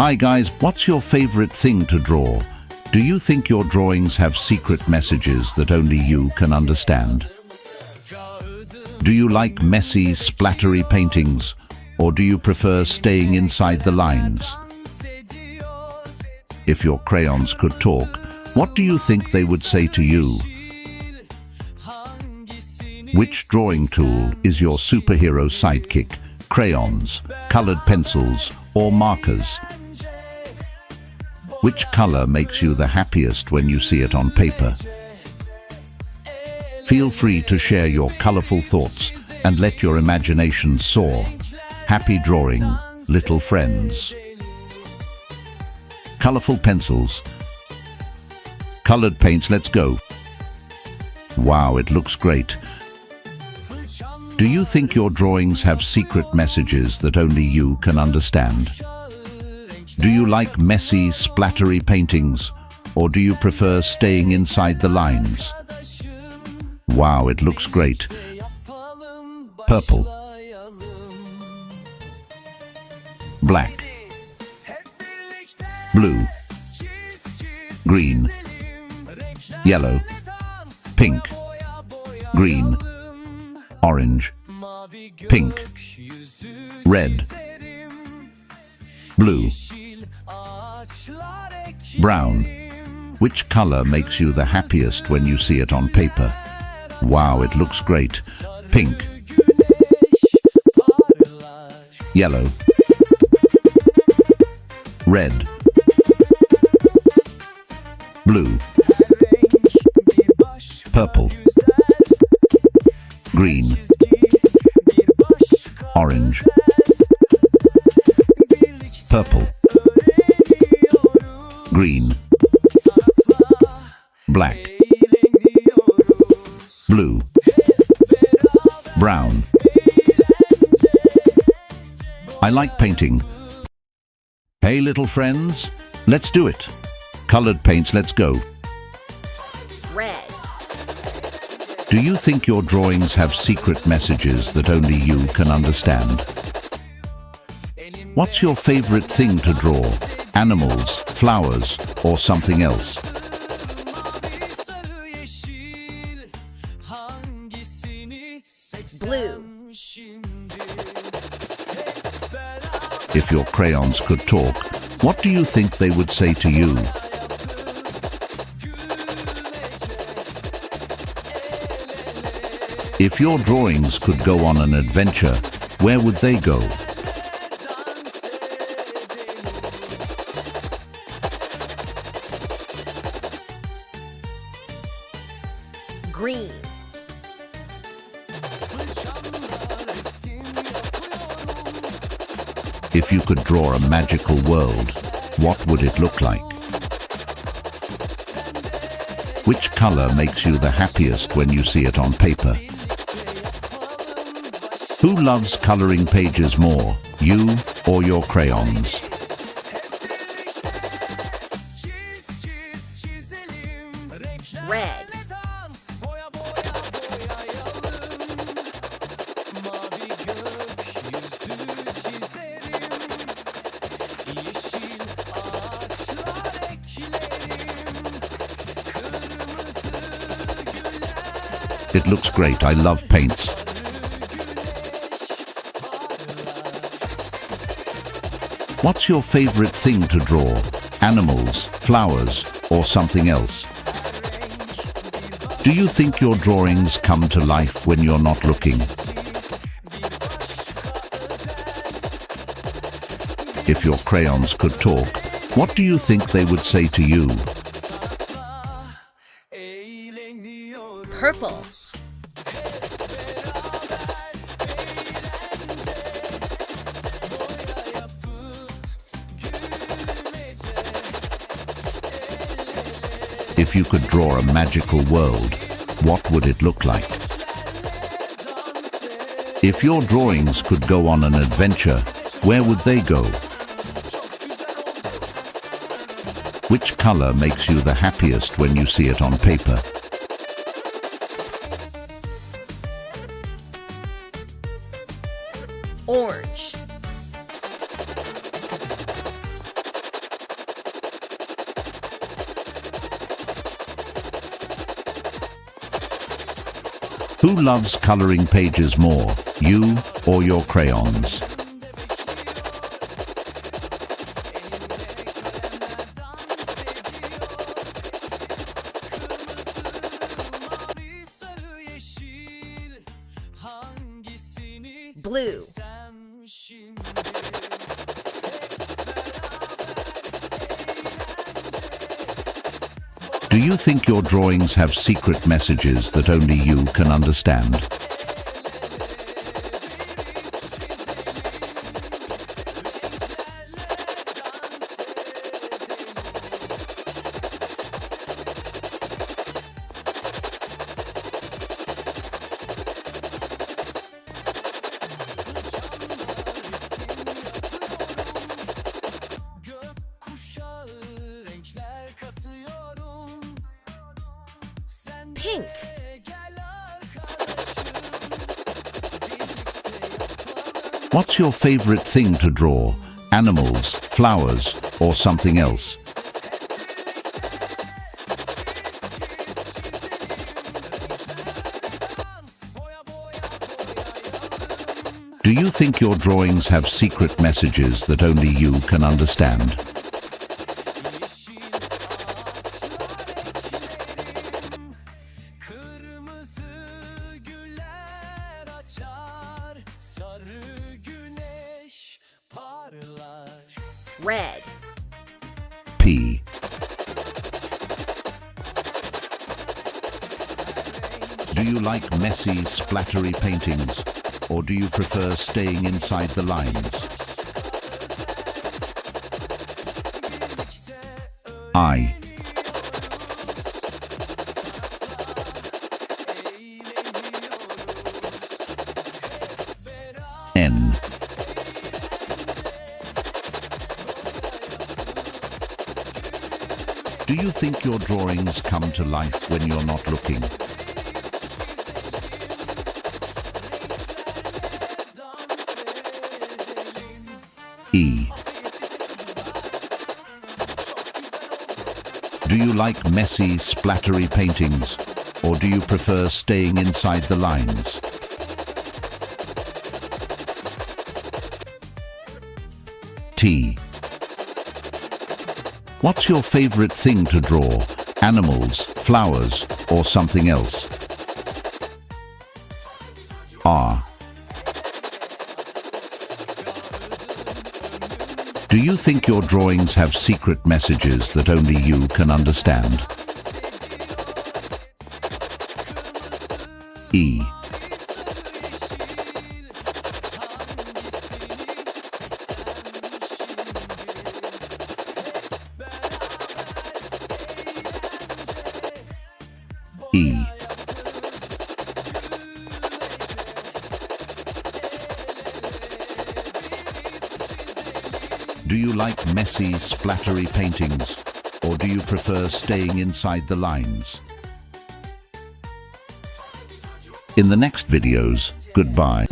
Hi guys, what's your favorite thing to draw? Do you think your drawings have secret messages that only you can understand? Do you like messy, splattery paintings, or do you prefer staying inside the lines? If your crayons could talk, what do you think they would say to you? Which drawing tool is your superhero sidekick? Crayons, colored pencils, or markers? Which color makes you the happiest when you see it on paper? Feel free to share your colorful thoughts and let your imagination soar. Happy drawing, little friends. Colorful pencils. Colored paints, let's go. Wow, it looks great. Do you think your drawings have secret messages that only you can understand? Do you like messy, splattery paintings, or do you prefer staying inside the lines? Wow, it looks great. Purple. Black. Blue. Green. Yellow. Pink. Green. Orange. Pink. Red. Blue. Brown. Which color makes you the happiest when you see it on paper? Wow, it looks great. Pink. Yellow. Red. Blue. Purple. Green. Orange. Purple. Green. Black. Blue. Brown. I like painting. Hey little friends, let's do it. Colored paints, let's go. Red. Do you think your drawings have secret messages that only you can understand? What's your favorite thing to draw? Animals, flowers, or something else? Blue. If your crayons could talk, what do you think they would say to you? If your drawings could go on an adventure, where would they go? Green. If you could draw a magical world, what would it look like? Which color makes you the happiest when you see it on paper? Who loves coloring pages more, you or your crayons? Red. It looks great. I love paints. What's your favorite thing to draw? Animals, flowers, or something else? Do you think your drawings come to life when you're not looking? If your crayons could talk, what do you think they would say to you? Purple. If you could draw a magical world, what would it look like? If your drawings could go on an adventure, where would they go? Which color makes you the happiest when you see it on paper? Orange. Who loves coloring pages more, you or your crayons? Blue. Do you think your drawings have secret messages that only you can understand? Pink. What's your favorite thing to draw? Animals, flowers, or something else? Do you think your drawings have secret messages that only you can understand? Red. P. Do you like messy, splattery paintings, or do you prefer staying inside the lines? I. N. Do you think your drawings come to life when you're not looking? E. Do you like messy, splattery paintings, or do you prefer staying inside the lines? T. What's your favorite thing to draw? Animals, flowers, or something else? R. Do you think your drawings have secret messages that only you can understand? E. E. Do you like messy, splattery paintings, or do you prefer staying inside the lines? In the next videos, goodbye.